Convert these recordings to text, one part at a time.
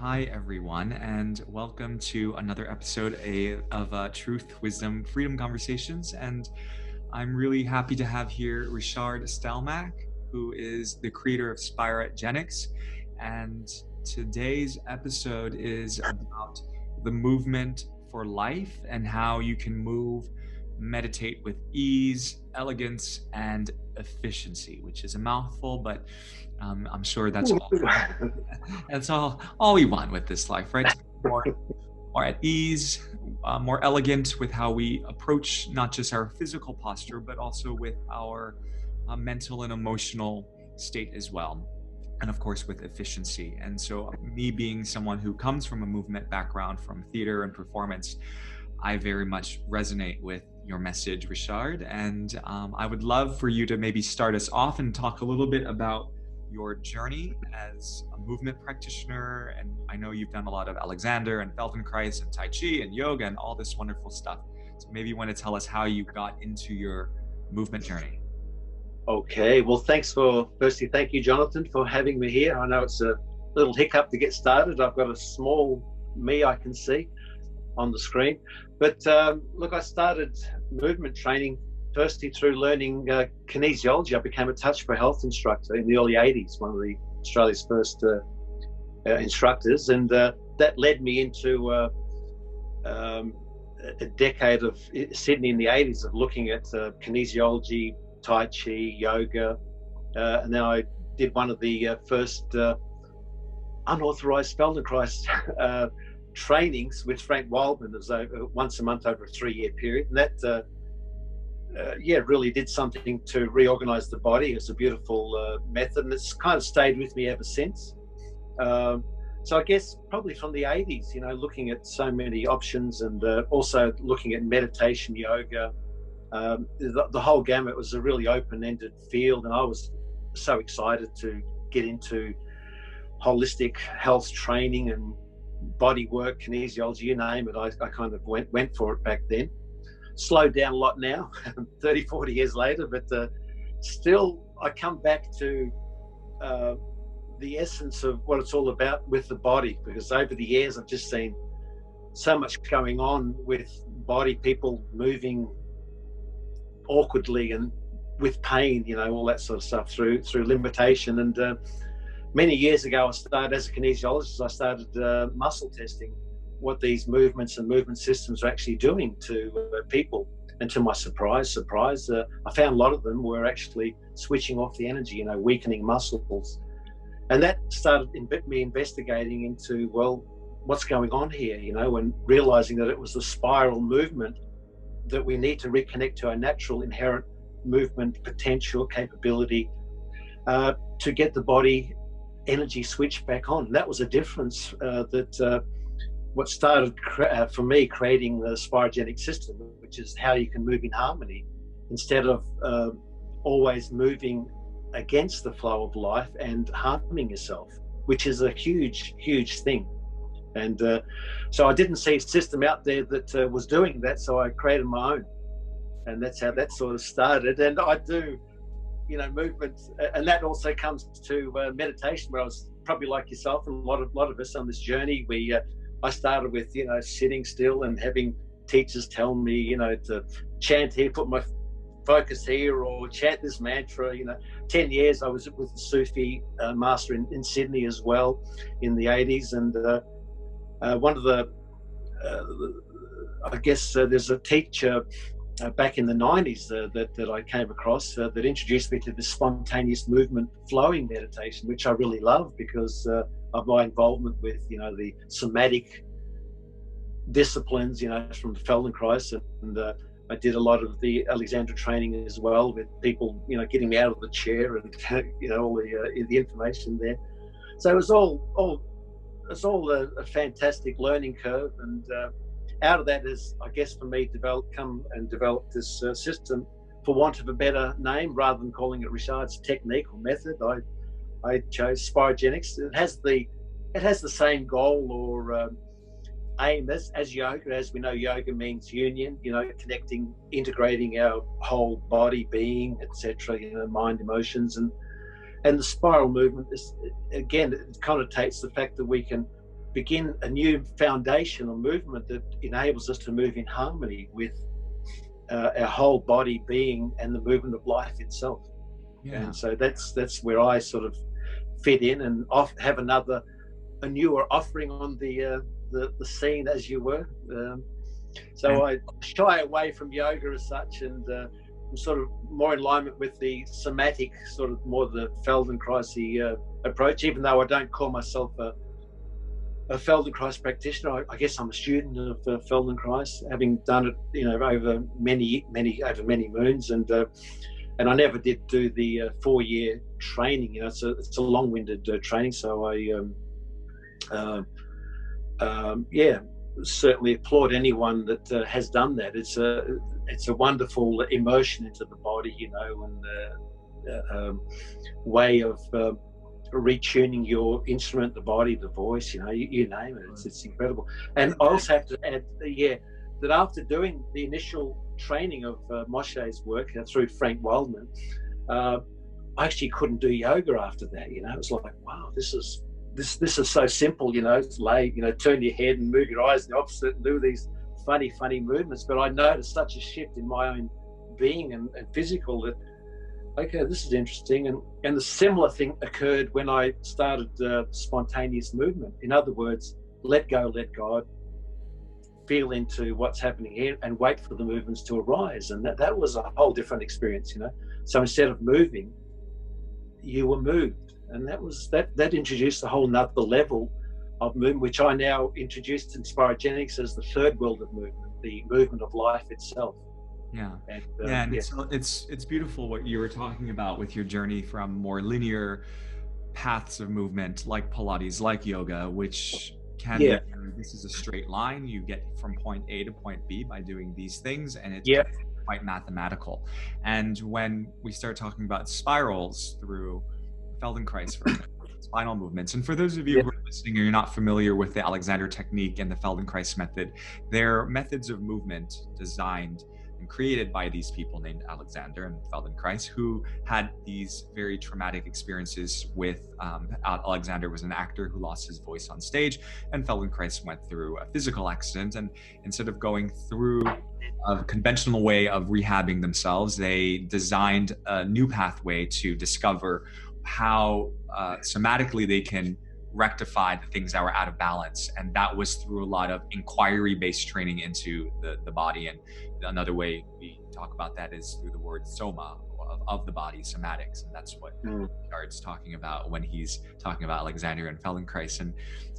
Hi, everyone, and welcome to another episode of Truth, Wisdom, Freedom Conversations. And I'm really happy to have here Ryszard Stelmach, who is the creator of Spiragenics. And today's episode is about the movement for life and how you can move, meditate with ease, elegance, and efficiency, which is a mouthful, but I'm sure that's all. That's all we want with this life, right? More at ease, more elegant with how we approach not just our physical posture, but also with our mental and emotional state as well. And of course, with efficiency. And so, me being someone who comes from a movement background, from theater and performance, I very much resonate with your message, Ryszard. And I would love for you to maybe start us off and talk a little bit about your journey as a movement practitioner. And I know you've done a lot of Alexander and Feldenkrais and Tai Chi and yoga and all this wonderful stuff. So maybe you want to tell us how you got into your movement journey. Okay, well, firstly, thank you, Jonathan, for having me here. I know it's a little hiccup to get started. I've got a small me I can see on the screen. But look, I started movement training firstly through learning kinesiology. I became a touch for health instructor in the early 80s, one of Australia's first instructors. And that led me into a decade of Sydney in the 80s of looking at kinesiology, Tai Chi, yoga. And then I did one of the first unauthorized Feldenkrais trainings with Frank Wildman. It was once a month over a 3-year period. And that really did something to reorganize the body. It's a beautiful method, and it's kind of stayed with me ever since. So I guess probably from the 80s, looking at so many options, and also looking at meditation, yoga, the whole gamut was a really open-ended field, and I was so excited to get into holistic health training and body work, kinesiology, you name it. I kind of went for it back then. Slowed down a lot now, 30, 40 years later, but still I come back to the essence of what it's all about with the body, because over the years I've just seen so much going on with body, people moving awkwardly and with pain, all that sort of stuff through limitation. And many years ago, I started as a kinesiologist. I started muscle testing what these movements and movement systems are actually doing to people. And to my surprise, I found a lot of them were actually switching off the energy, weakening muscles. And that started me investigating into, well, what's going on here, and realizing that it was the spiral movement that we need to reconnect to our natural inherent movement potential, capability, to get the body energy switch back on. And that was a difference what started for me creating the Spiragenic system, which is how you can move in harmony instead of always moving against the flow of life and harming yourself, which is a huge, huge thing. And so I didn't see a system out there that was doing that, so I created my own. And that's how that sort of started. And I do, movement, and that also comes to meditation, where I was probably like yourself and a lot of us on this journey. I started with, sitting still and having teachers tell me, to chant here, put my focus here, or chant this mantra. 10 years I was with the Sufi master in Sydney as well in the 80s. And one of the, I guess there's a teacher back in the 90s that I came across that introduced me to the spontaneous movement flowing meditation, which I really love because of my involvement with, the somatic disciplines, from Feldenkrais, and I did a lot of the Alexander training as well with people, getting me out of the chair and, all the information there. So it was all a fantastic learning curve, and out of that is, I guess, for me, develop this system, for want of a better name, rather than calling it Ryszard's technique or method. I chose Spiragenics. It has the same goal or aim as yoga. As we know, yoga means union. Connecting, integrating our whole body, being, etc. Mind, emotions, and the spiral movement is, again, it connotates the fact that we can begin a new foundation or movement that enables us to move in harmony with our whole body, being, and the movement of life itself. Yeah. And so that's where I sort of fit in and have a newer offering on the scene, as you were. So I shy away from yoga as such, and I'm sort of more in alignment with the somatic, sort of more the Feldenkrais approach, even though I don't call myself a Feldenkrais practitioner. I guess I'm a student of Feldenkrais, having done it, over many moons, and I never did do the 4-year training. It's a long-winded training, so I certainly applaud anyone that has done that. It's a wonderful immersion into the body, and way of retuning your instrument, the body, the voice, you name it. It's incredible. And I also have to add, that after doing the initial training of Moshe's work through Frank Wildman, I actually couldn't do yoga after that. It was like, wow, this is so simple. It's turn your head and move your eyes the opposite and do these funny movements. But I noticed such a shift in my own being and physical that, okay, this is interesting. And the similar thing occurred when I started spontaneous movement. In other words, let go, let God, feel into what's happening here and wait for the movements to arise. And that was a whole different experience, So instead of moving, you were moved. And that introduced a whole nother level of movement, which I now introduced in Spiragenics as the third world of movement, the movement of life itself. Yeah. And it's beautiful what you were talking about with your journey from more linear paths of movement, like Pilates, like yoga, which can be, this is a straight line. You get from point A to point B by doing these things, and it's quite mathematical. And when we start talking about spirals through Feldenkrais for spinal movements, and for those of you who are listening and you're not familiar with the Alexander technique and the Feldenkrais method, they're methods of movement designed and created by these people named Alexander and Feldenkrais, who had these very traumatic experiences with Alexander was an actor who lost his voice on stage, and Feldenkrais went through a physical accident, and instead of going through a conventional way of rehabbing themselves, they designed a new pathway to discover how somatically they can rectify the things that were out of balance. And that was through a lot of inquiry-based training into the body. And another way we talk about that is through the word soma, of the body, somatics. And that's what Ryszard's talking about when he's talking about Alexander and Feldenkrais.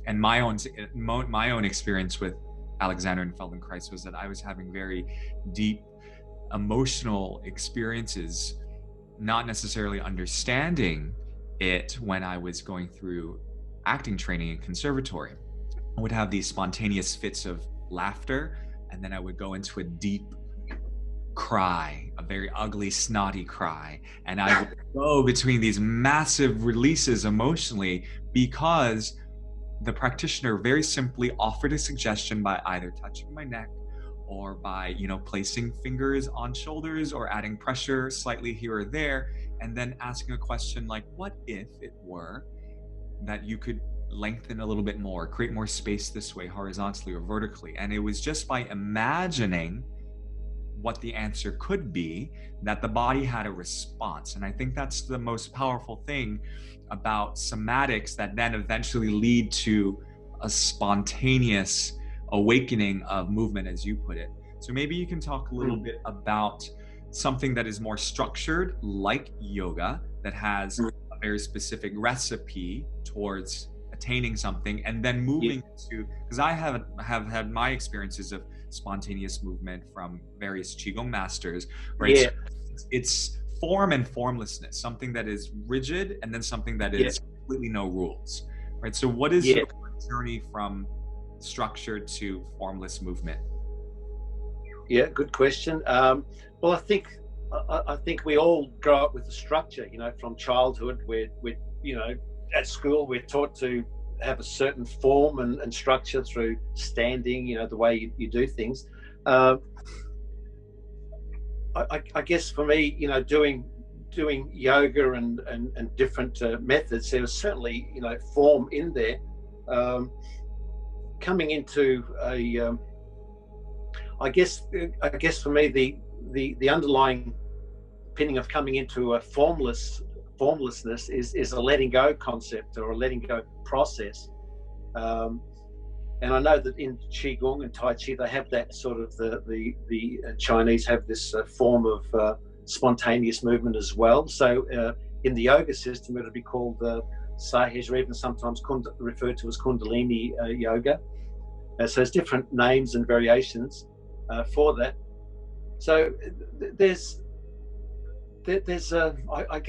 And my own experience with Alexander and Feldenkrais was that I was having very deep emotional experiences, not necessarily understanding it when I was going through acting training in conservatory. I would have these spontaneous fits of laughter, and then I would go into a deep cry, a very ugly, snotty cry. And I would go between these massive releases emotionally because the practitioner very simply offered a suggestion by either touching my neck or by, placing fingers on shoulders or adding pressure slightly here or there, and then asking a question like, what if it were that you could lengthen a little bit more, create more space this way, horizontally or vertically? And it was just by imagining what the answer could be that the body had a response. And I think that's the most powerful thing about somatics that then eventually lead to a spontaneous awakening of movement, as you put it. So maybe you can talk a little bit about something that is more structured, like yoga, that has a very specific recipe towards attaining something, and then moving to, because I have had my experiences of spontaneous movement from various Qigong masters, right? So it's form and formlessness, something that is rigid, and then something that is completely no rules, right? So what is your journey from structured to formless movement? Yeah, good question. Well, I think we all grow up with a structure, from childhood. We're at school we're taught to have a certain form and structure through standing, the way you do things. I guess for me, doing yoga and different methods, there was certainly form in there. coming into I guess for me the underlying pinning of coming into a formlessness is a letting go concept, or a letting go process. And I know that in Qigong and Tai Chi, they have that sort of the Chinese have this form of spontaneous movement as well. So in the yoga system, it would be called Sahaj, or even sometimes referred to as Kundalini yoga. So there's different names and variations for that. So there's I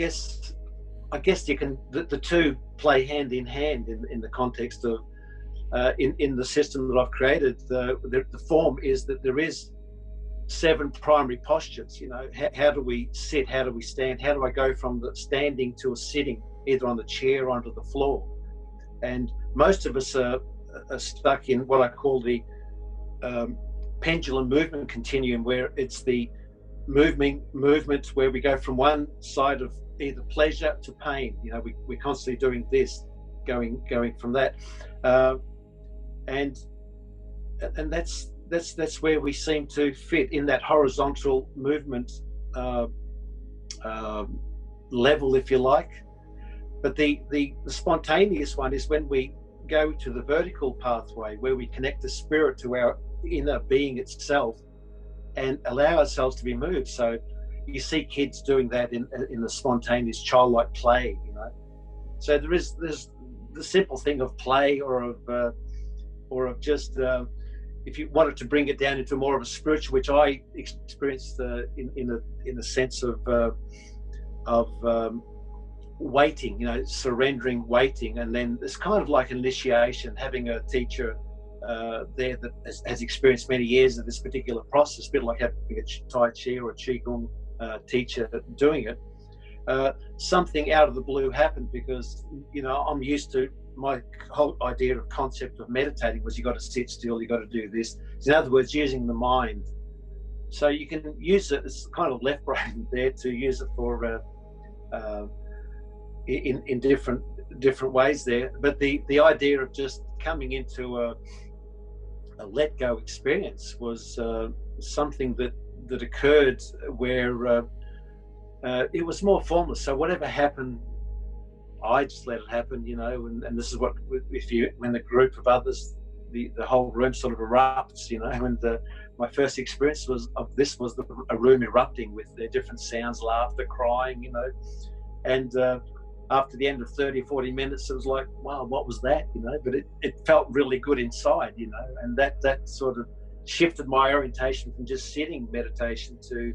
guess you can, the two play hand in hand in the context of in the system that I've created. The form is that there is 7 primary postures. You know, how do we sit? How do we stand? How do I go from the standing to a sitting, either on the chair or onto the floor? And most of us are stuck in what I call the pendulum movement continuum, where it's the movement where we go from one side of either pleasure to pain. You know, we're constantly doing this, going from that, and that's where we seem to fit in that horizontal movement level, if you like. But the spontaneous one is when we go to the vertical pathway, where we connect the spirit to our inner being itself and allow ourselves to be moved. So you see kids doing that in the spontaneous childlike play, you know. So there's the simple thing of play, or of just if you wanted to bring it down into more of a spiritual, which I experienced in a sense of waiting, you know, surrendering, waiting, and then it's kind of like an initiation, having a teacher there that has experienced many years of this particular process, a bit like having a Tai Chi or a Qigong teacher doing it. Something out of the blue happened, because, you know, I'm used to, my whole idea of concept of meditating was you got to sit still, you got to do this. So in other words, using the mind. So you can use it, it's kind of left brain there, to use it for in different ways there. But the idea of just coming into a let go experience was something that occurred where it was more formless. So whatever happened, I just let it happen, you know. And this is what, when the group of others, the whole room sort of erupts, you know. And my first experience was a room erupting with their different sounds, laughter, crying, you know. And after the end of 30 or 40 minutes, it was like, wow, what was that, you know? But it felt really good inside, you know. And that sort of shifted my orientation from just sitting meditation to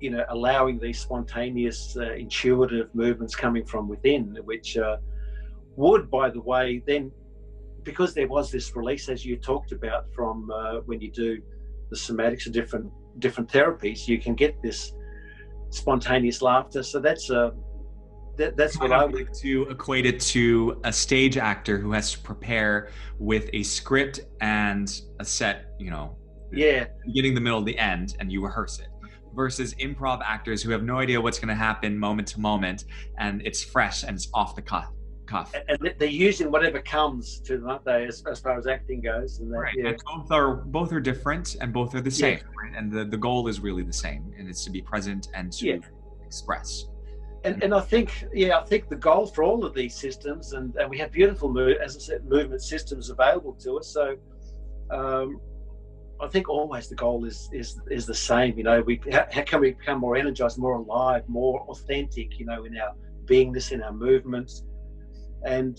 you know, allowing these spontaneous intuitive movements coming from within, which would, by the way, then, because there was this release, as you talked about, from when you do the somatics of different therapies, you can get this spontaneous laughter. So that's what I would like to equate it to a stage actor who has to prepare with a script and a set, you know, beginning, the middle, the end, and you rehearse it, versus improv actors who have no idea what's going to happen moment to moment, and it's fresh and it's off the cuff. And they're using whatever comes to them, aren't they, as far as acting goes? And right. Yeah. And both are different, and both are the same. Right? And the goal is really the same, and it's to be present and to express. And I think the goal for all of these systems, and we have beautiful, as I said, movement systems available to us. So I think always the goal is the same. You know, how can we become more energized, more alive, more authentic, you know, in our beingness, in our movements. And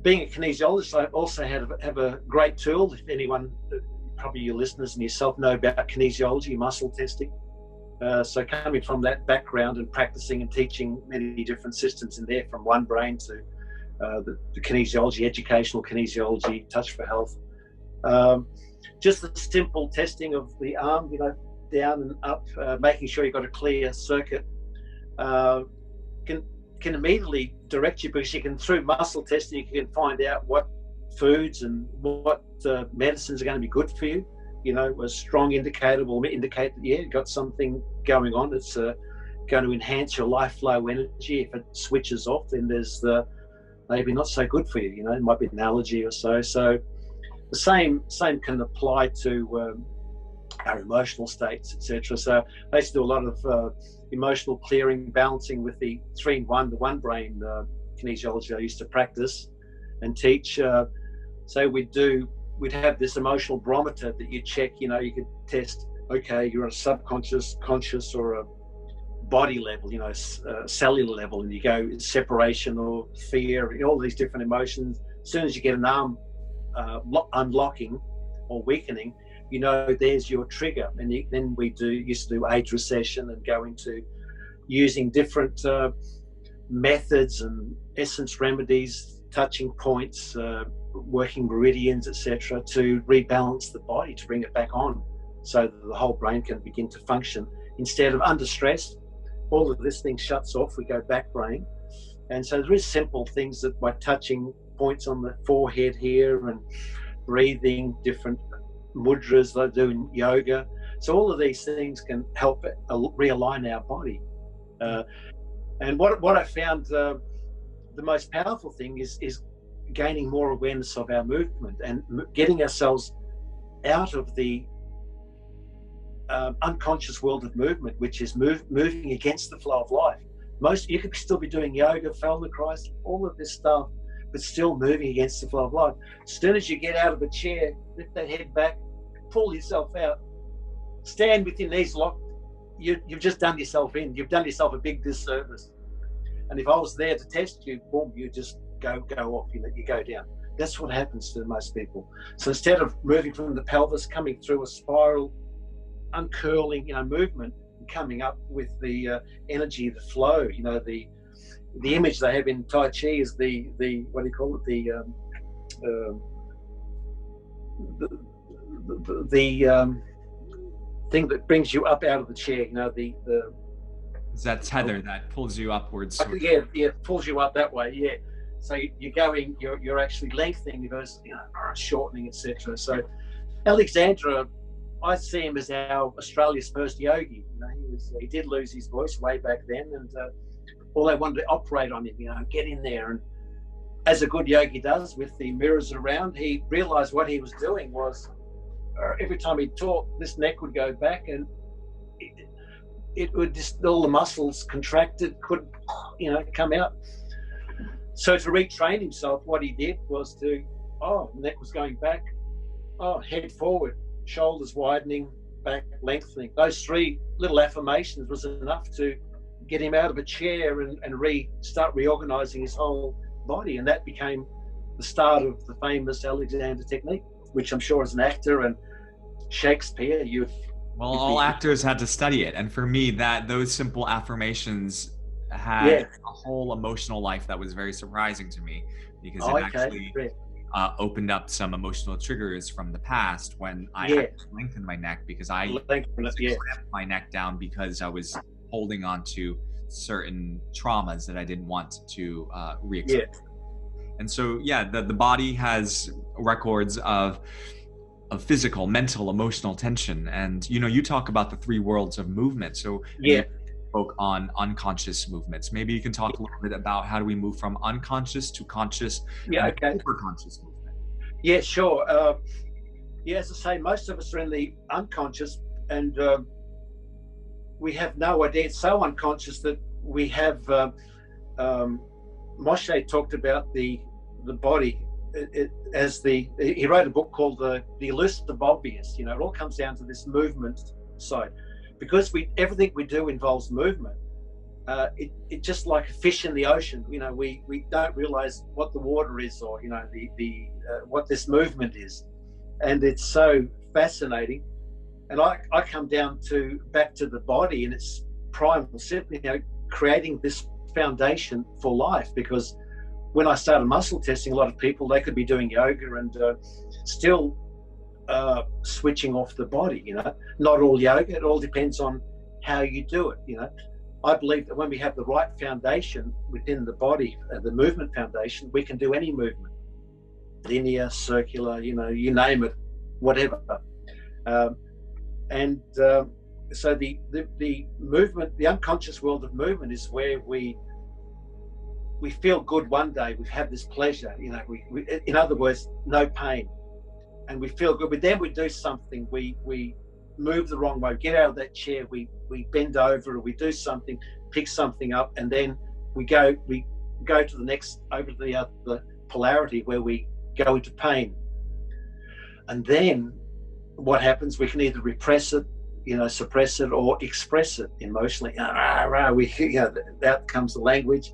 being a kinesiologist, I also have a great tool. If anyone, probably your listeners and yourself, know about kinesiology, muscle testing. So coming from that background and practicing and teaching many different systems in there, from one brain to the kinesiology, educational kinesiology, touch for health. Just the simple testing of the arm, you know, down and up, making sure you've got a clear circuit, can immediately direct you, because you can, through muscle testing, you can find out what foods and what medicines are going to be good for you. You know, a strong indicator will indicate that, you've got something going on that's going to enhance your life flow energy. If it switches off, then there's maybe not so good for you. You know, it might be an allergy or so. So the same can apply to our emotional states, etc. So I used to do a lot of emotional clearing, balancing with the 3-in-1, the one brain kinesiology I used to practice and teach. So we'd have this emotional barometer that you check. You know, you could test, okay, you're on a subconscious, conscious, or a body level, you know, cellular level, and you go separation or fear, all these different emotions. As soon as you get an arm unlocking or weakening, you know, there's your trigger. And then we used to do age recession and go into using different methods and essence remedies, touching points, working meridians, etc., to rebalance the body, to bring it back on, so that the whole brain can begin to function. Instead of under stress, all of this thing shuts off, we go back brain. And so there is simple things that by touching points on the forehead here and breathing, different mudras they do in yoga. So all of these things can help realign our body. And what I found the most powerful thing is gaining more awareness of our movement and getting ourselves out of the unconscious world of movement, which is moving against the flow of life. You could still be doing yoga, Feldenkrais, all of this stuff, but still moving against the flow of life. As soon as you get out of a chair, lift that head back, pull yourself out, stand with your knees locked. You've just done yourself in. You've done yourself a big disservice. And if I was there to test you, boom, you just go off. You go down. That's what happens to most people. So instead of moving from the pelvis, coming through a spiral, uncurling, movement, and coming up with the energy, the flow. You know, the image they have in Tai Chi is the what do you call it? The thing that brings you up out of the chair. You know, the is that tether that pulls you upwards? Yeah, pulls you up that way. Yeah. So you're going, you're actually lengthening versus shortening, etc. So Alexandra, I see him as Australia's first yogi. You know, he did lose his voice way back then, and all they wanted to operate on him, get in there. And as a good yogi does, with the mirrors around, he realized what he was doing was every time he talked, this neck would go back, and it would just, all the muscles contracted, couldn't, come out. So to retrain himself, what he did was the neck was going back, head forward, shoulders widening, back lengthening. Those 3 little affirmations was enough to get him out of a chair and start reorganizing his whole body. And that became the start of the famous Alexander technique, which I'm sure as an actor and Shakespeare, all actors had to study it. And for me, those simple affirmations had a whole emotional life that was very surprising to me, because it actually opened up some emotional triggers from the past when I had to lengthen my neck, because I clamped my neck down because I was holding on to certain traumas that I didn't want to re-experience. And so, the body has records of physical, mental, emotional tension. And, you talk about the 3 worlds of movement. So you spoke on unconscious movements. Maybe you can talk a little bit about how do we move from unconscious to conscious, superconscious movement. Yeah, sure. As I say, most of us are in the unconscious, and we have no idea. It's so unconscious that we have, Moshe talked about the body he wrote a book called the Elusive Obvious. It all comes down to this movement side, because everything we do involves movement. It just like a fish in the ocean. We don't realize what the water is, or what this movement is, and it's so fascinating. And I come back to the body and its primal, creating this foundation for life. Because when I started muscle testing, a lot of people, they could be doing yoga and still switching off the body. Not all yoga, it all depends on how you do it. I believe that when we have the right foundation within the body, the movement foundation, we can do any movement, linear, circular, you name it, whatever. So the movement, the unconscious world of movement, is where we we feel good one day, we have this pleasure, we in other words, no pain, and we feel good. But then we do something, we move the wrong way, get out of that chair, we bend over, or we do something, pick something up, and then we go to the next, over to the other polarity where we go into pain. And then what happens, we can either repress it, suppress it, or express it emotionally. Out comes the language.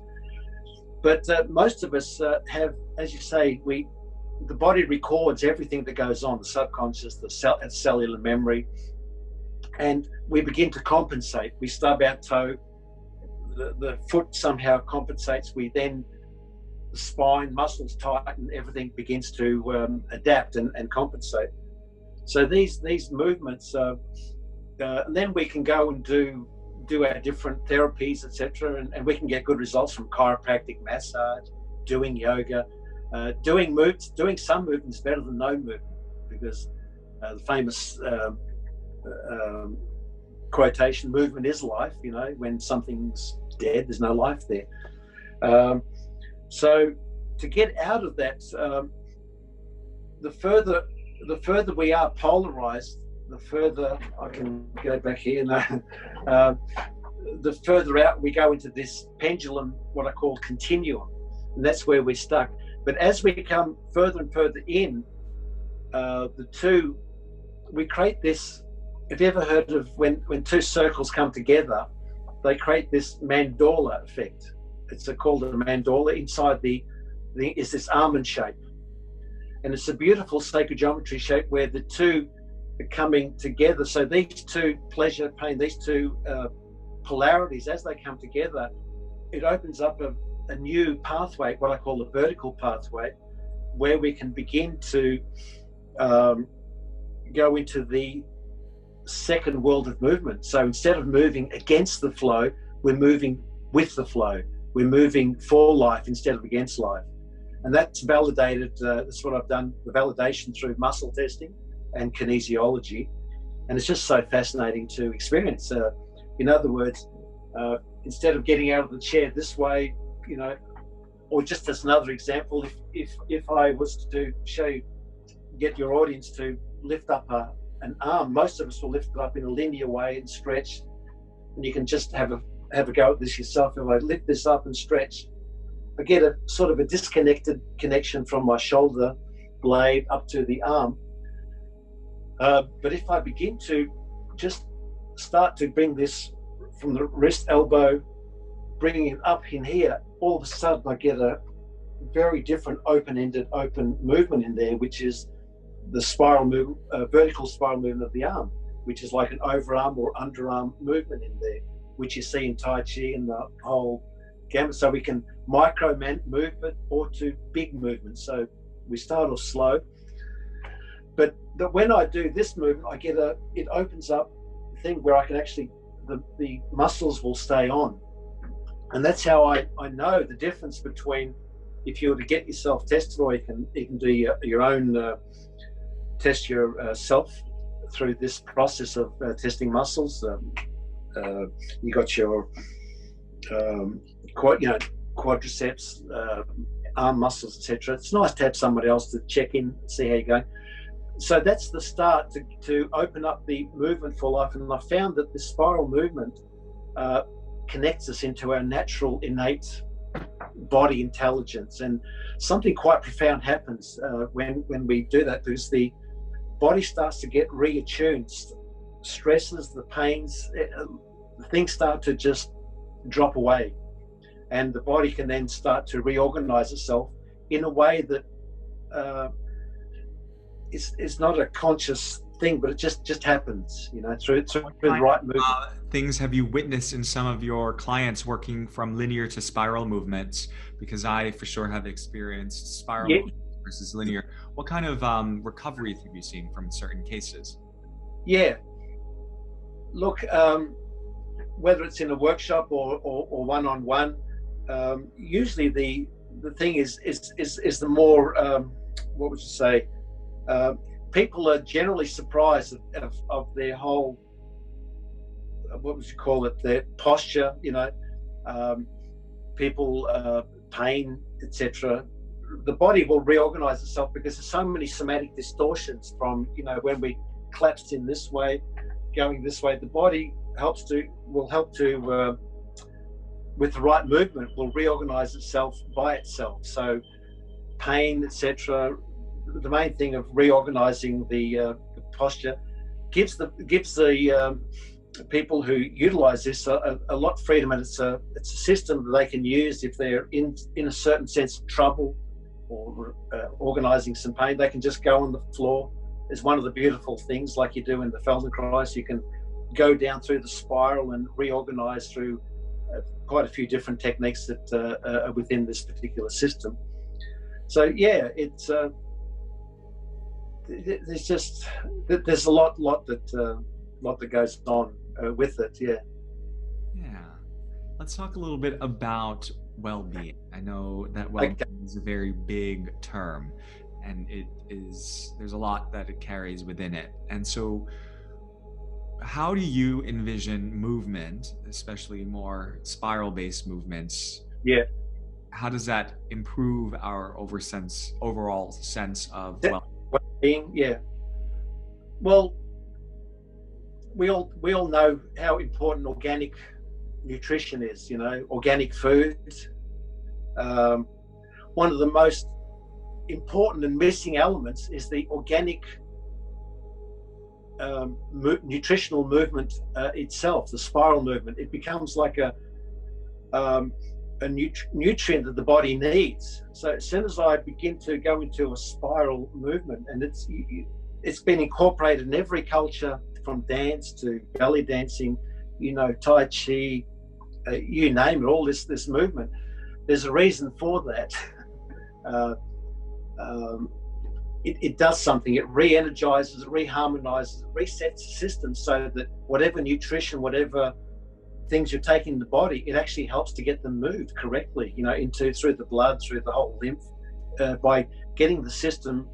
But most of us have, as you say, the body records everything that goes on, the subconscious, the cellular memory, and we begin to compensate. We stub our toe, the foot somehow compensates. We then, the spine, muscles tighten, everything begins to adapt and compensate. So these movements, and then we can go and do our different therapies, etc., and we can get good results from chiropractic, massage, doing yoga, doing some movements better than no movement, because the famous quotation, movement is life. When something's dead, there's no life there. So to get out of that, the further we are polarized, the further, I can go back here now, the further out we go into this pendulum, what I call continuum, and that's where we're stuck. But as we come further and further in, we create this. Have you ever heard of when two circles come together, they create this mandala effect? It's called a mandala. Inside is this almond shape, and it's a beautiful sacred geometry shape where the two are coming together. So these two, pleasure, pain, these two polarities, as they come together, it opens up a new pathway, what I call the vertical pathway, where we can begin to go into the second world of movement. So instead of moving against the flow, we're moving with the flow. We're moving for life instead of against life. And that's validated, that's what I've done, the validation through muscle testing and kinesiology. And it's just so fascinating to experience. In other words, instead of getting out of the chair this way, or just as another example, if I was to show you, get your audience to lift up an arm, most of us will lift it up in a linear way and stretch, and you can just have a go at this yourself. If I lift this up and stretch, I get a sort of a disconnected connection from my shoulder blade up to the arm. But if I begin to just start to bring this from the wrist, elbow, bringing it up in here, all of a sudden I get a very different open-ended, open movement in there, which is the spiral movement, vertical spiral movement of the arm, which is like an overarm or underarm movement in there, which you see in Tai Chi and the whole gamut. So we can micro movement or to big movement. So we start off slow, but when I do this movement, I get it opens up a thing where I can actually, the muscles will stay on. And that's how I know the difference between, if you were to get yourself tested, or you can do your own test yourself through this process of testing muscles. You got your quadriceps, arm muscles, etc. It's nice to have somebody else to check in, see how you're going. So that's the start to open up the movement for life. And I found that the spiral movement connects us into our natural innate body intelligence, and something quite profound happens when we do that, because the body starts to get reattuned. Stresses, the pains, things start to just drop away, and the body can then start to reorganize itself in a way that it's not a conscious thing, but it just happens, through the right movement. Things have you witnessed in some of your clients working from linear to spiral movements? Because I for sure have experienced spiral movement versus linear. What kind of recovery have you seen from certain cases? Yeah, look, whether it's in a workshop or one-on-one, usually the thing is the more what would you say? People are generally surprised of their whole, what would you call it, their posture, people, pain, etc., the body will reorganize itself, because there's so many somatic distortions from, when we collapsed in this way, going this way. The body will help to with the right movement, will reorganize itself by itself. So pain, etc., the main thing of reorganizing the posture gives the people who utilize this a lot of freedom, and it's a system that they can use if they're in a certain sense of trouble or organizing some pain. They can just go on the floor. It's one of the beautiful things, like you do in the Feldenkrais. You can go down through the spiral and reorganize through quite a few different techniques that are within this particular system. So yeah, it's there's a lot that goes on with it. Yeah. Let's talk a little bit about well-being. I know that well-being is a very big term, and there's a lot that it carries within it. And so how do you envision movement, especially more spiral-based movements? Yeah. How does that improve our overall sense of well-being? Yeah. Well, we all know how important organic nutrition is. Organic foods. One of the most important and missing elements is the organic nutritional movement itself, the spiral movement. It becomes like a nutrient that the body needs. So as soon as I begin to go into a spiral movement, and it's been incorporated in every culture, from dance to belly dancing, Tai Chi, you name it, all this movement. There's a reason for that. It does something. It re-energizes, it reharmonizes, it resets the system, so that whatever nutrition, whatever things you're taking in the body, it actually helps to get them moved correctly, through the blood, through the whole lymph, by getting the system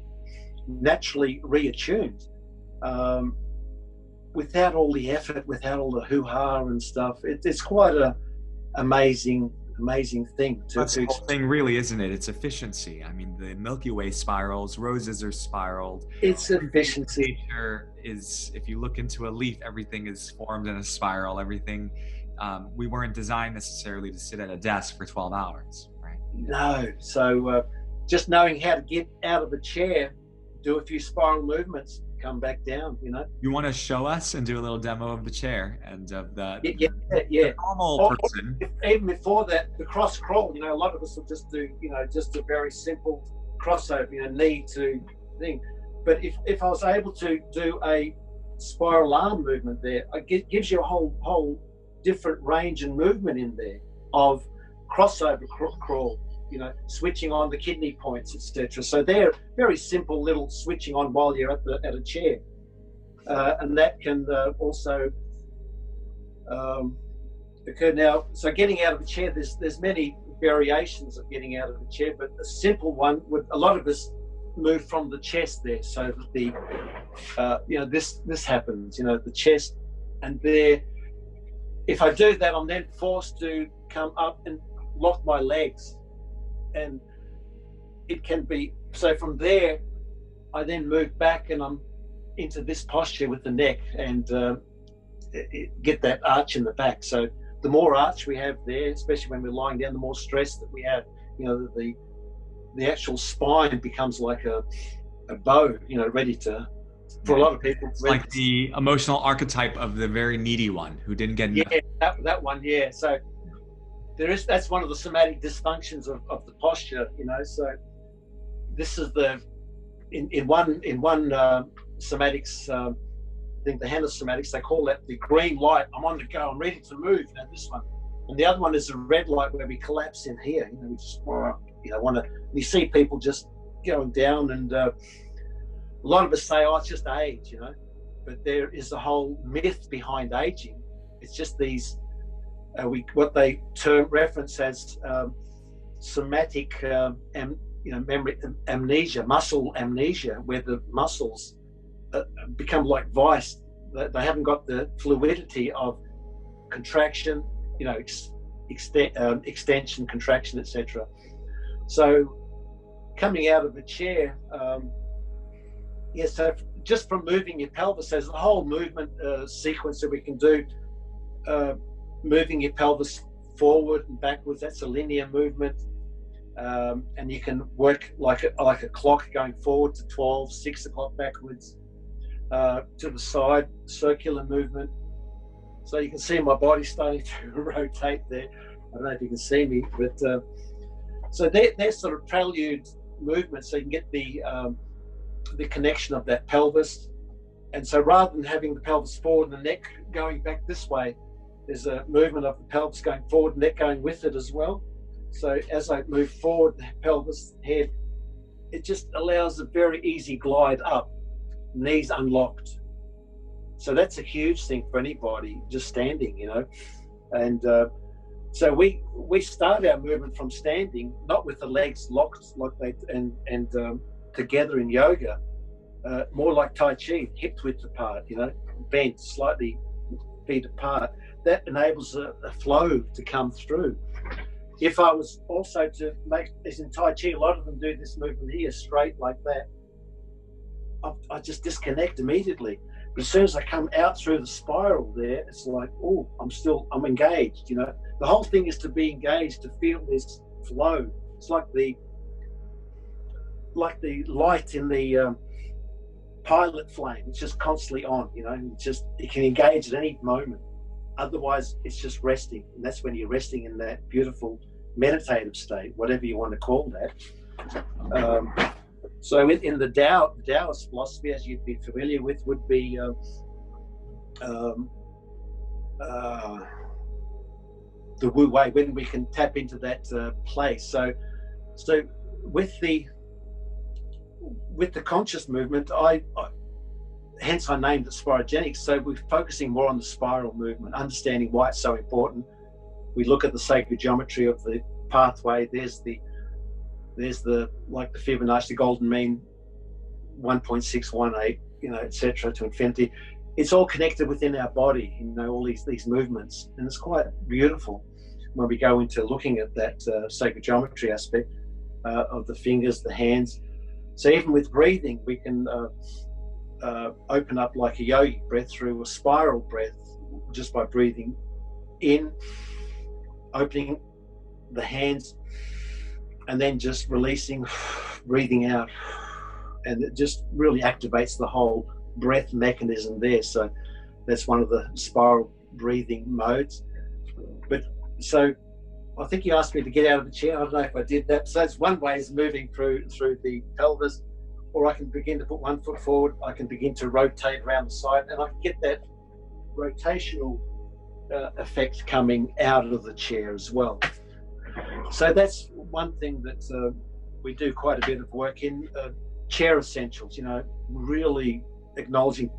naturally reattuned, without all the effort, without all the hoo-ha and stuff. It's quite a amazing thing. That's the whole thing, really, isn't it? It's efficiency. I mean, the Milky Way spirals, roses are spiraled. It's efficiency. Nature is, if you look into a leaf, everything is formed in a spiral. Everything, we weren't designed necessarily to sit at a desk for 12 hours, right? No. So just knowing how to get out of a chair, do a few spiral movements, come back down. You want to show us and do a little demo of the chair and of the normal person? Even before that, the cross crawl. A lot of us will just do, just a very simple crossover, knee to thing. But if I was able to do a spiral arm movement there, it gives you a whole different range and movement in there of crossover crawl. Switching on the kidney points, etc. So they're very simple little switching on while you're at a chair, and that can also occur. Now, so getting out of a chair, there's many variations of getting out of a chair, but a simple one would, a lot of us move from the chest there, so that the this happens, the chest, and there. If I do that, I'm then forced to come up and lock my legs. And it can be, so from there, I then move back and I'm into this posture with the neck, and get that arch in the back. So the more arch we have there, especially when we're lying down, the more stress that we have, the actual spine becomes like a bow, ready to, for a lot of people. It's like the emotional archetype of the very needy one who didn't get enough. Yeah, that one, yeah. So that's one of the somatic dysfunctions of the posture, So this is in one somatics thing, the Hanna somatics, they call that the green light. I'm on the go. I'm ready to move. This one, and the other one is the red light, where we collapse in here. We just want to. You see people just going down, and a lot of us say, "Oh, it's just age," But there is a whole myth behind aging. It's just these. What they reference as somatic memory amnesia, muscle amnesia, where the muscles become like vice. They haven't got the fluidity of contraction, extension, contraction, etc. So coming out of a chair, so just from moving your pelvis, there's a whole movement sequence that we can do. Moving your pelvis forward and backwards, that's a linear movement. And you can work like a clock going forward to 12, 6 o'clock backwards, to the side, circular movement. So you can see my body starting to rotate there. I don't know if you can see me, but so they're sort of prelude movements, so you can get the connection of that pelvis. And so rather than having the pelvis forward and the neck going back this way, there's a movement of the pelvis going forward, neck going with it as well. So as I move forward, the pelvis, head, it just allows a very easy glide up, knees unlocked. So that's a huge thing for anybody just standing, you know. And so we start our movement from standing, not with the legs locked like they and together in yoga, more like Tai Chi, hips width apart, you know, bent slightly, feet apart. That enables a flow to come through. If I was also to make, as in Tai Chi, a lot of them do this movement here, straight like that, I just disconnect immediately. But as soon as I come out through the spiral there, it's like, oh, I'm engaged, you know. The whole thing is to be engaged, to feel this flow. It's like the light in the pilot flame. It's just constantly on, you know. You can engage at any moment. Otherwise, it's just resting, and that's when you're resting in that beautiful meditative state, whatever you want to call that. So in the Taoist philosophy, as you'd be familiar with, would be the Wu Wei, when we can tap into that place. So with the conscious movement, hence I named it Spiragenics. So we're focusing more on the spiral movement, understanding why it's so important. We look at the sacred geometry of the pathway. There's the like the Fibonacci golden mean, 1.618, you know, etc. to infinity. It's all connected within our body, you know, all these movements, and it's quite beautiful when we go into looking at that sacred geometry aspect of the fingers, the hands. So even with breathing, we can open up like a yogic breath through a spiral breath, just by breathing in, opening the hands, and then just releasing, breathing out, and it just really activates the whole breath mechanism there. So that's one of the spiral breathing modes. But so I think you asked me to get out of the chair. I don't know if I did that. So that's one way, is moving through the pelvis, or I can begin to put one foot forward. I can begin to rotate around the side, and I can get that rotational effect coming out of the chair as well. So that's one thing that we do quite a bit of work in. Chair essentials, you know, really acknowledging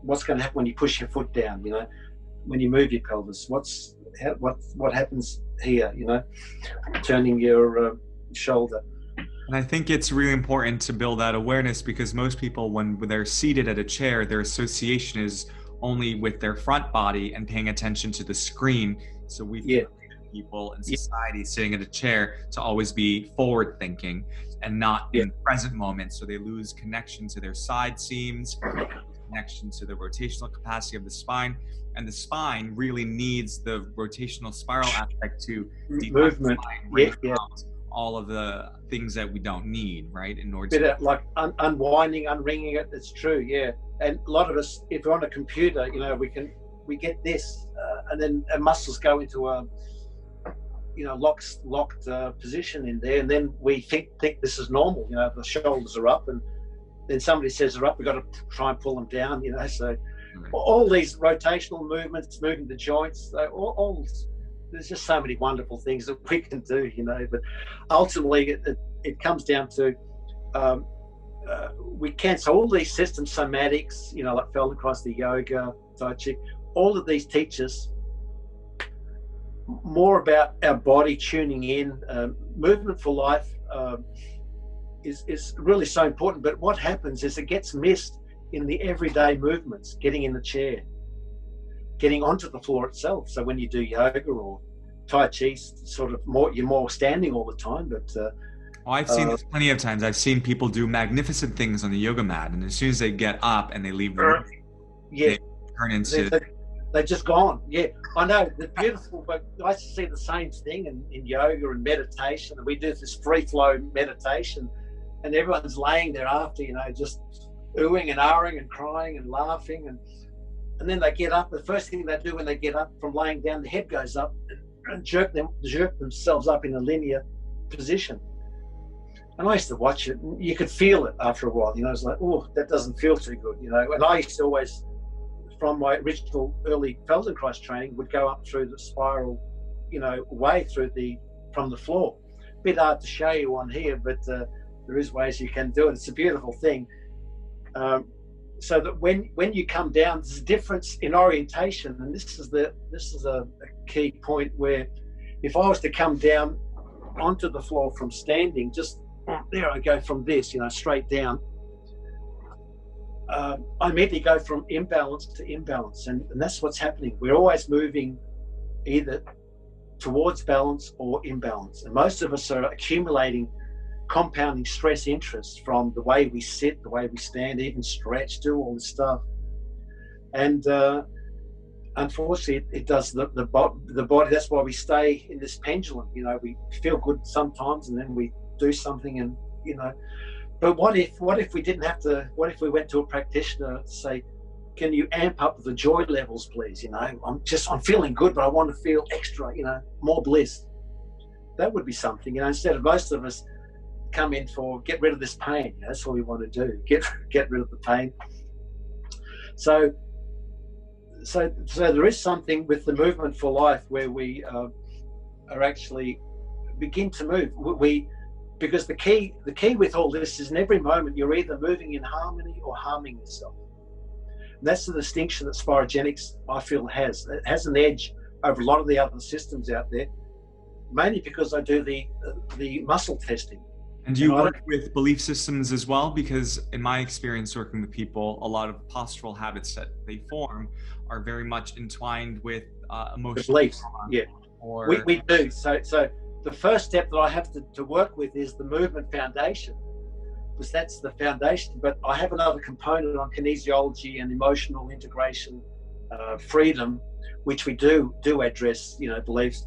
what's going to happen when you push your foot down, you know, when you move your pelvis, what happens here, you know, turning your shoulder. And I think it's really important to build that awareness, because most people, when they're seated at a chair, their association is only with their front body and paying attention to the screen. So we've people in society sitting at a chair to always be forward thinking and not in the present moment. So they lose connection to their side seams, connection to the rotational capacity of the spine. And the spine really needs the rotational spiral aspect to movement, all of the things that we don't need, right? In order to like unwinding, unringing it. It's true, yeah. And a lot of us, if we're on a computer, you know, we get this, and then our muscles go into a locked position in there, and then we think this is normal. You know, the shoulders are up, and then somebody says they're up. We've got to try and pull them down. You know, so all these rotational movements, moving the joints, there's just so many wonderful things that we can do. You know, but ultimately it comes down to we can. So all these systems, somatics, you know, like Feldenkrais, the yoga, Tai Chi, all of these teach us more about our body tuning in. Movement for life is really so important, but what happens is it gets missed in the everyday movements, getting in the chair, getting onto the floor itself. So when you do yoga or Tai Chi sort of you're more standing all the time, but I've seen this plenty of times. I've seen people do magnificent things on the yoga mat, and as soon as they get up and they leave the room, yeah, they turn into... they're just gone. Yeah, I know, they're beautiful, but I used to see the same thing in yoga and meditation, and we do this free flow meditation, and everyone's laying there after, just oohing and ahhing and crying and laughing, and then they get up. The first thing they do when they get up from laying down, the head goes up and jerk themselves up in a linear position. And I used to watch it, and you could feel it after a while. It's like, oh, that doesn't feel too good. And I used to always, from my original early Feldenkrais training, would go up through the spiral, way from the floor. A bit hard to show you on here, but there is ways you can do it. It's a beautiful thing. So that when you come down, there's a difference in orientation, and this is a key point where if I was to come down onto the floor from standing, just there I go from this, straight down. I immediately go from imbalance to imbalance, and that's what's happening. We're always moving either towards balance or imbalance, and most of us are accumulating compounding stress interest from the way we sit, the way we stand, even stretch, do all this stuff. And unfortunately, it does the body. That's why we stay in this pendulum. We feel good sometimes, and then we do something, and But what if we didn't have to? What if we went to a practitioner to say, "Can you amp up the joy levels, please? I'm feeling good, but I want to feel extra. More bliss." That would be something. Instead of most of us come in for get rid of this pain. That's what we want to do. Get rid of the pain. So there is something with the movement for life where we are actually begin to move. Because the key with all this is in every moment you're either moving in harmony or harming yourself. And that's the distinction that Spiragenics, I feel, has. It has an edge over a lot of the other systems out there, mainly because I do the muscle testing. And do you work with belief systems as well? Because in my experience working with people, a lot of postural habits that they form are very much entwined with emotional beliefs. Yeah, we do. So the first step that I have to work with is the movement foundation, because that's the foundation. But I have another component on kinesiology and emotional integration, freedom, which we do address, beliefs.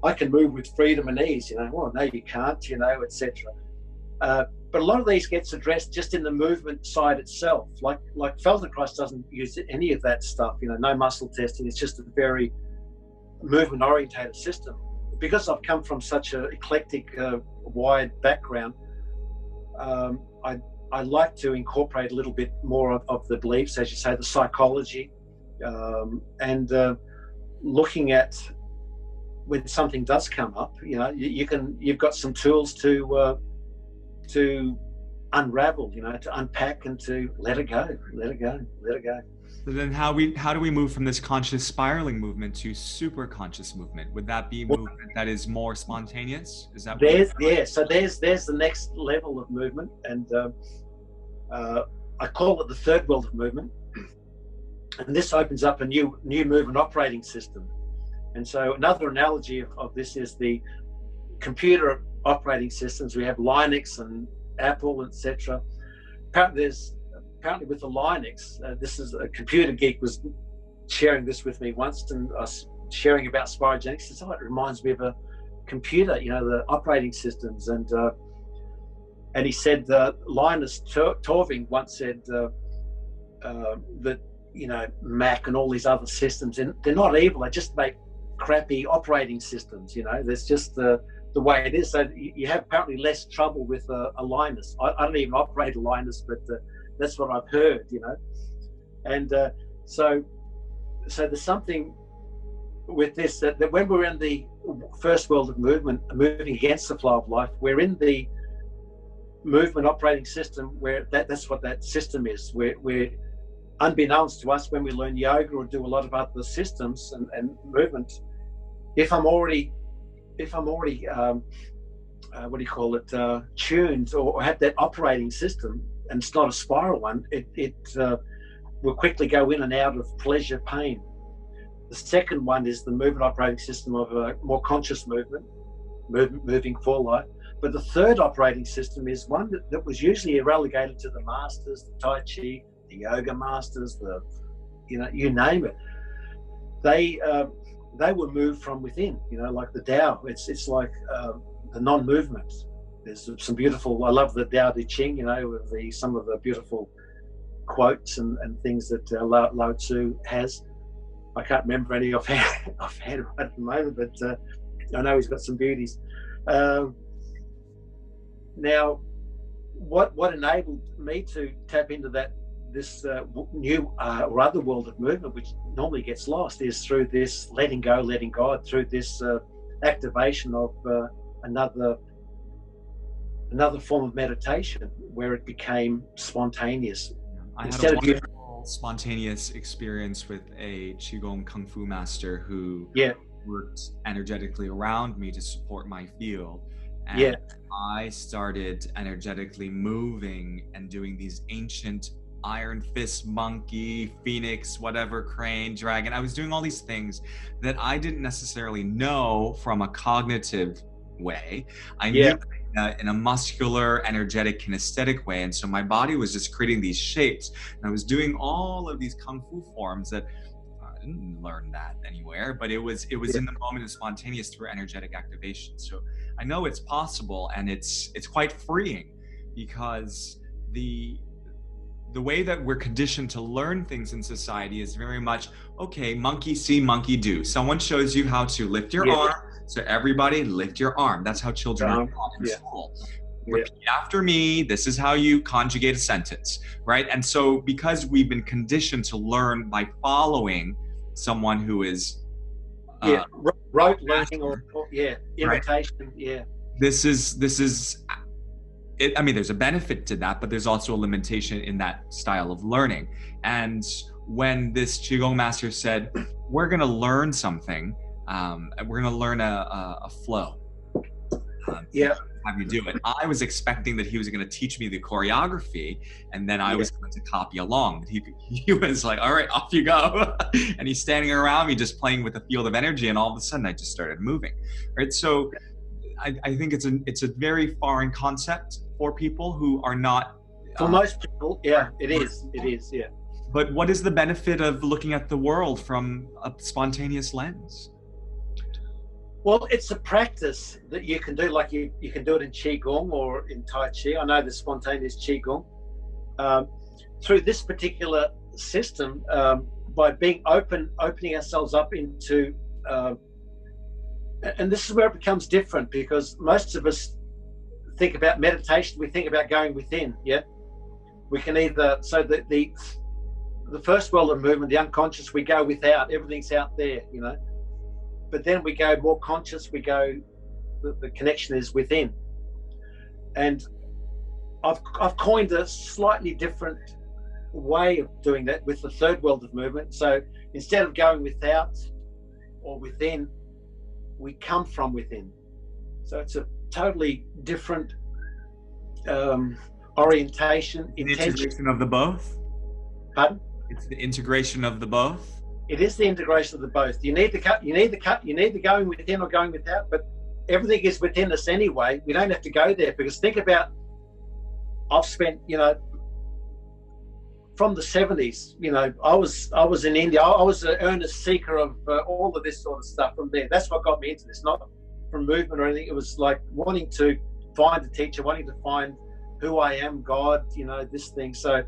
I can move with freedom and ease, well, no, you can't, etc. But a lot of these gets addressed just in the movement side itself. Like Feldenkrais doesn't use any of that stuff, no muscle testing. It's just a very movement orientated system. Because I've come from such an eclectic, wide background, I like to incorporate a little bit more of the beliefs, as you say, the psychology, and looking at when something does come up. You've got some tools to unravel, to unpack and to let it go. So then how do we move from this conscious spiraling movement to super conscious movement? Would that be movement that is more spontaneous? Is that so there's the next level of movement, and I call it the third world of movement, and this opens up a new movement operating system. And so another analogy of this is the computer operating systems. We have Linux and Apple, etc. Apparently with the Linux, this is a computer geek was sharing this with me once, and I was sharing about Spiragenics. He said, it reminds me of a computer, the operating systems. And he said, Linus Torving once said that, Mac and all these other systems, and they're not evil, they just make crappy operating systems. There's just the way it is. So you have apparently less trouble with a Linus. I don't even operate a Linus, but that's what I've heard, and so there's something with this that when we're in the first world of movement, moving against the flow of life, we're in the movement operating system where that's what that system is. We're unbeknownst to us when we learn yoga or do a lot of other systems and movement. If I'm already tuned or have that operating system, and it's not a spiral one, it will quickly go in and out of pleasure, pain. The second one is the movement operating system of a more conscious moving for life. But the third operating system is one that was usually relegated to the masters, the Tai Chi, the yoga masters, you name it. They were moved from within, like the Tao. It's like the non-movement. There's some beautiful, I love the Tao Te Ching, with some of the beautiful quotes and things that Lao Tzu has. I can't remember any offhand right at the moment, but I know he's got some beauties. Now, what enabled me to tap into this new or other world of movement, which normally gets lost, is through this letting go, letting God, through this activation of another form of meditation where it became spontaneous. I had a wonderful spontaneous experience with a Qigong Kung Fu master who worked energetically around me to support my field. And I started energetically moving and doing these ancient iron fist, monkey, phoenix, whatever, crane, dragon. I was doing all these things that I didn't necessarily know from a cognitive way. I knew in a muscular, energetic, kinesthetic way. And so my body was just creating these shapes. And I was doing all of these Kung Fu forms that I didn't learn that anywhere, but it was in the moment of spontaneous through energetic activation. So I know it's possible, and it's quite freeing, because the way that we're conditioned to learn things in society is very much, okay, monkey see, monkey do. Someone shows you how to lift your arm, so everybody lift your arm. That's how children are taught in school. Repeat after me. This is how you conjugate a sentence, right? And so because we've been conditioned to learn by following someone who is rote learning or imitation, This is it. I mean, there's a benefit to that, but there's also a limitation in that style of learning. And when this Qigong master said, we're going to learn something, we're going to learn a flow. Have you do it. I was expecting that he was going to teach me the choreography, and then I was going to copy along. He was like, all right, off you go. And he's standing around me just playing with the field of energy, and all of a sudden I just started moving. Right. So I think it's a very foreign concept for people who are not. For most people, it is. But what is the benefit of looking at the world from a spontaneous lens? Well, it's a practice that you can do, like you can do it in Qigong or in Tai Chi. I know the spontaneous Qigong. Through this particular system, by being opening ourselves up into, and this is where it becomes different, because most of us think about meditation, we think about going within, We can either, so that the first world of movement, the unconscious, we go without, everything's out there, But then we go more conscious, the connection is within. And I've coined a slightly different way of doing that with the third world of movement. So instead of going without or within, we come from within. So it's a totally different orientation. The integration of the both? Pardon? It's the integration of the both? It is the integration of the both. You need the going within or going without, but everything is within us anyway. We don't have to go there, because think about, I've spent, from the 70s, I was in India. I was an earnest seeker of all of this sort of stuff from there. That's what got me into this, not from movement or anything. It was like wanting to find a teacher, wanting to find who I am, God, this thing. So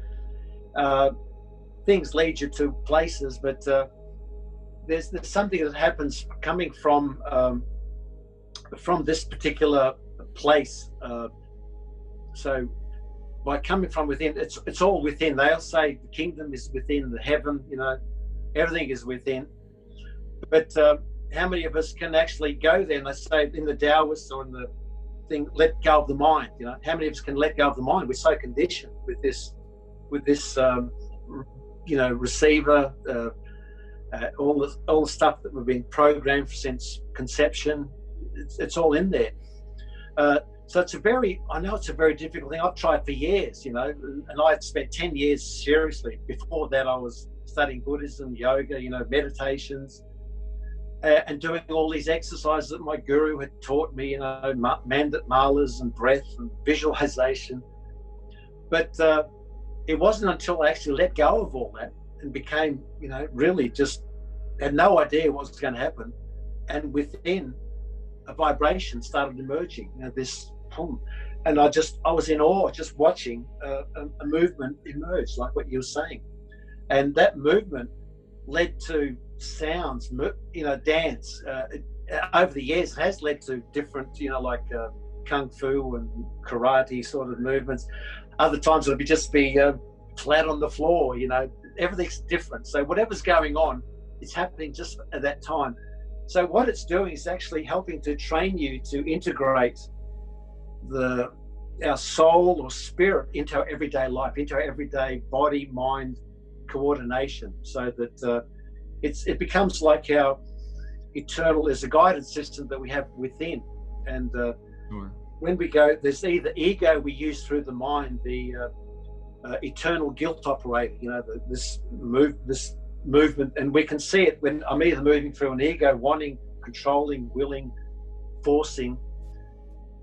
things lead you to places, but there's something that happens coming from this particular place. So by coming from within, it's all within. They'll say the kingdom is within, the heaven, everything is within. But how many of us can actually go there? And they say in the Taoists or in the thing, let go of the mind. How many of us can let go of the mind? We're so conditioned with this receiver, all the stuff that we've been programmed since conception. It's all in there. So I know it's a very difficult thing. I've tried for years, and I'd spent 10 years seriously. Before that, I was studying Buddhism, yoga, meditations, and doing all these exercises that my guru had taught me, malas and breath and visualization. But it wasn't until I actually let go of all that and became, really just had no idea what was going to happen. And within, a vibration started emerging, this boom. And I was in awe just watching a movement emerge, like what you were saying. And that movement led to sounds, dance. Over the years, it has led to different, like kung fu and karate sort of movements. Other times it'll just be flat on the floor, everything's different. So whatever's going on, it's happening just at that time. So what it's doing is actually helping to train you to integrate our soul or spirit into our everyday life, into our everyday body, mind coordination, so that it becomes like our eternal, there's a guidance system that we have within. And Sure. When we go, there's either ego we use through the mind, the eternal guilt operator, this movement, and we can see it when I'm either moving through an ego, wanting, controlling, willing, forcing.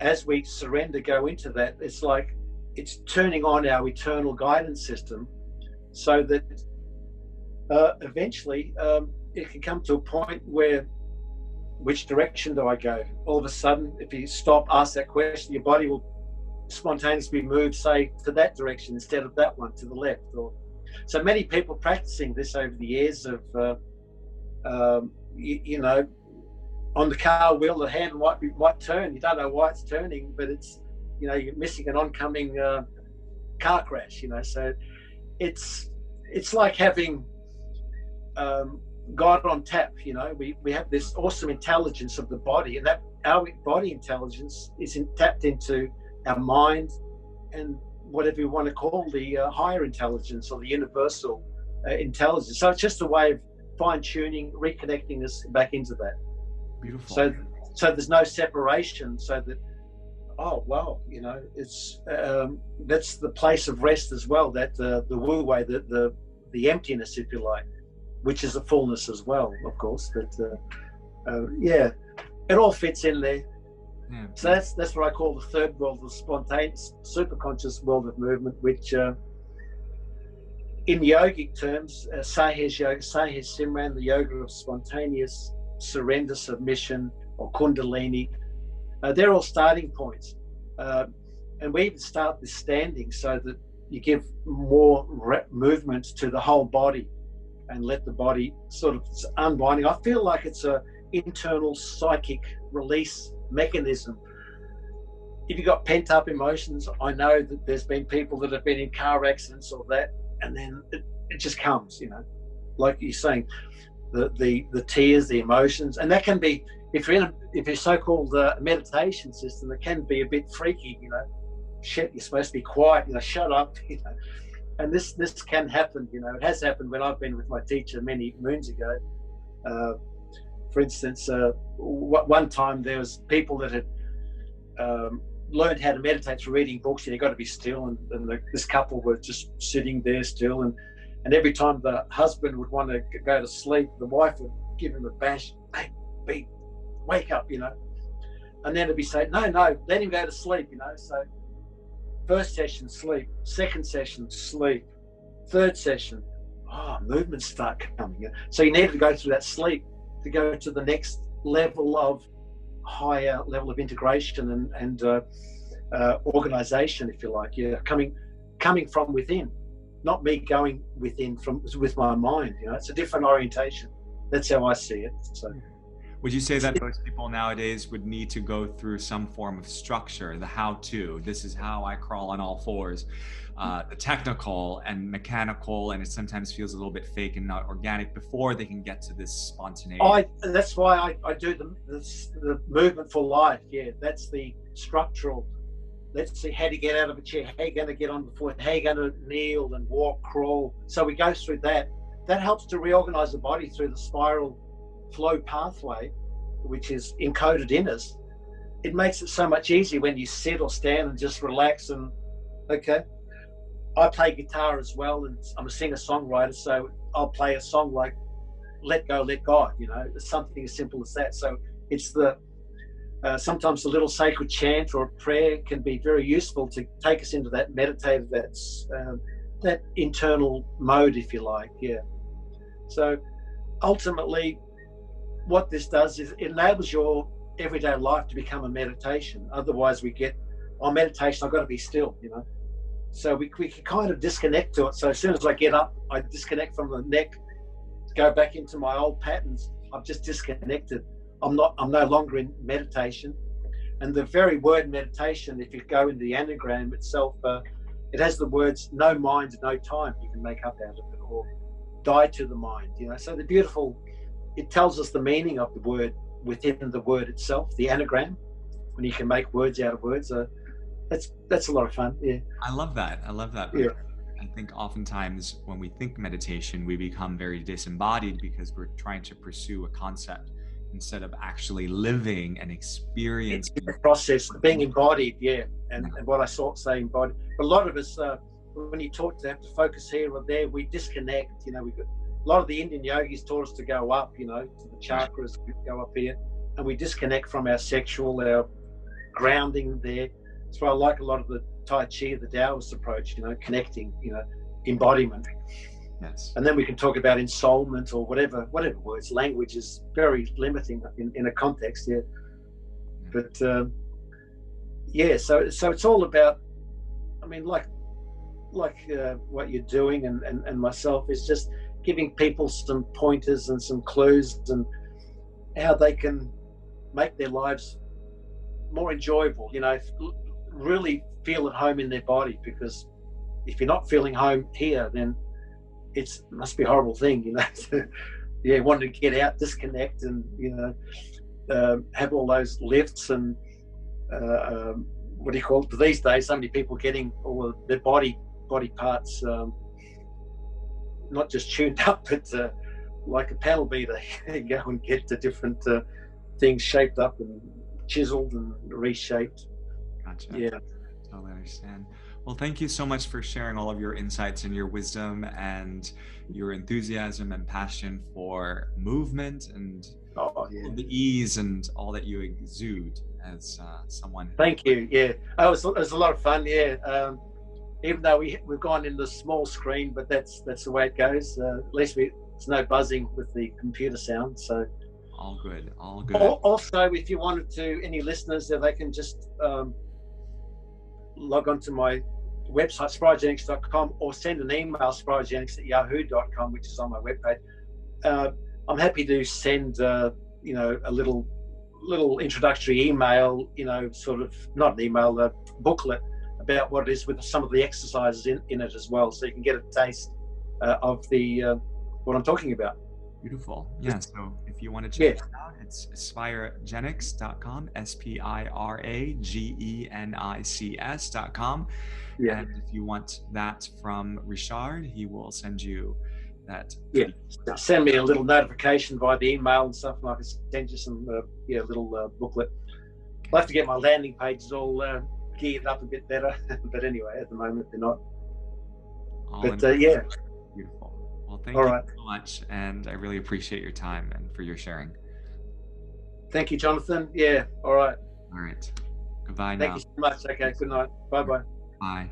As we surrender, go into that, it's like it's turning on our eternal guidance system, so that eventually it can come to a point where, which direction do I go? All of a sudden, if you stop, ask that question, your body will spontaneously move, say, to that direction instead of that one, to the left. Or so many people practicing this over the years of, on the car wheel, the hand might turn. You don't know why it's turning, but it's, you're missing an oncoming car crash. So it's like having God on tap. We have this awesome intelligence of the body, and that our body intelligence is tapped into our mind and whatever you want to call the higher intelligence or the universal intelligence. So it's just a way of fine-tuning, reconnecting us back into that. Beautiful. So there's no separation, so that, oh wow, it's that's the place of rest as well, that the wu wei, the emptiness, if you like, which is a fullness as well, of course. But it all fits in there. Yeah. So that's what I call the third world, the spontaneous, superconscious world of movement, which in yogic terms, Sahez Yoga, Sahez Simran, the yoga of spontaneous surrender, submission, or Kundalini, they're all starting points. And we even start with standing, so that you give more movement to the whole body and let the body sort of unwinding. I feel like it's a internal psychic release mechanism. If you've got pent up emotions, I know that there's been people that have been in car accidents or that, and then it just comes, like you're saying, the tears, the emotions, and that can be, if you're so-called meditation system, it can be a bit freaky, shit, you're supposed to be quiet, shut up, and this can happen, it has happened when I've been with my teacher many moons ago. For instance, one time there was people that had learned how to meditate through reading books, and you've got to be still, and this couple were just sitting there still, and every time the husband would want to go to sleep, the wife would give him a bash, hey, beat, wake up, and then it'd be saying, no, let him go to sleep, so first session, sleep, second session, sleep, third session, movements start coming. So you need to go through that sleep to go to the next level of higher level of integration and organization, if you like. Coming from within, not me going within with my mind. It's a different orientation. That's how I see it. So, would you say that most people nowadays would need to go through some form of structure, the how-to? This is how I crawl on all fours. The technical and mechanical, and it sometimes feels a little bit fake and not organic before they can get to this spontaneity. That's why I do the movement for life. Yeah, that's the structural. Let's see how to get out of a chair, how you're going to get on the floor, how you're going to kneel and walk, crawl. So we go through that. That helps to reorganize the body through the spiral flow pathway, which is encoded in us. It makes it so much easier when you sit or stand and just relax. And okay, I play guitar as well, and I'm a singer-songwriter, so I'll play a song like let go, let God. It's something as simple as that. So it's the sometimes a little sacred chant or a prayer can be very useful to take us into that meditative, that internal mode, if you like. Yeah. So ultimately, what this does is it enables your everyday life to become a meditation. Otherwise, we get, meditation, I've got to be still. So we can kind of disconnect to it. So as soon as I get up, I disconnect from the neck, go back into my old patterns. I've just disconnected. I'm no longer in meditation. And the very word meditation, if you go into the anagram itself, it has the words no mind, no time you can make up out of it, or die to the mind. So it tells us the meaning of the word within the word itself, the anagram, when you can make words out of words. That's a lot of fun. Yeah. I love that. Yeah. I think oftentimes when we think meditation, we become very disembodied because we're trying to pursue a concept instead of actually living and experiencing the process, being embodied. Yeah. And what I say embodied. But a lot of us, when you have to focus here or there, we disconnect. A lot of the Indian yogis taught us to go up, to the chakras, go up here, and we disconnect from our our grounding there. That's why I like a lot of the Tai Chi, the Taoist approach, connecting, embodiment. Yes. And then we can talk about ensoulment or whatever words. Language is very limiting in a context, yeah. But so it's all about, like what you're doing and myself is just giving people some pointers and some clues and how they can make their lives more enjoyable, really feel at home in their body, because if you're not feeling home here, then it must be a horrible thing, wanting to get out, disconnect, and have all those lifts and what do you call it these days? So many people getting all of their body parts not just tuned up, but like a panel beater, go and get the different things shaped up and chiseled and reshaped. Gotcha. Yeah. Totally understand. Well, thank you so much for sharing all of your insights and your wisdom and your enthusiasm and passion for movement and the ease and all that you exude as someone. Thank you. Yeah. It was a lot of fun. Yeah. Even though we've gone in the small screen, but that's the way it goes. At least there's no buzzing with the computer sound. So all good. Also, if you wanted to, any listeners, they can just log on to my website, spiragenics.com, or send an email, spiragenics@yahoo.com, which is on my webpage. I'm happy to send a little introductory email, sort of not an email, a booklet about what it is with some of the exercises in it as well, so you can get a taste of what I'm talking about. Beautiful. Yeah. So if you want to check it out, it's spiragenics.com, spiragenics.com. Yeah. And if you want that from Ryszard, he will send you that. Yeah. Send me a little notification via the email and stuff, and I can send you some little booklet. I'll have to get my landing pages all geared up a bit better, but anyway, at the moment they're not. Yeah. Beautiful. Well, thank you so much, and I really appreciate your time and for your sharing. Thank you, Jonathan. Yeah. All right. All right. Goodbye now. Thank you so much. Okay. Good night. Bye-bye. Bye.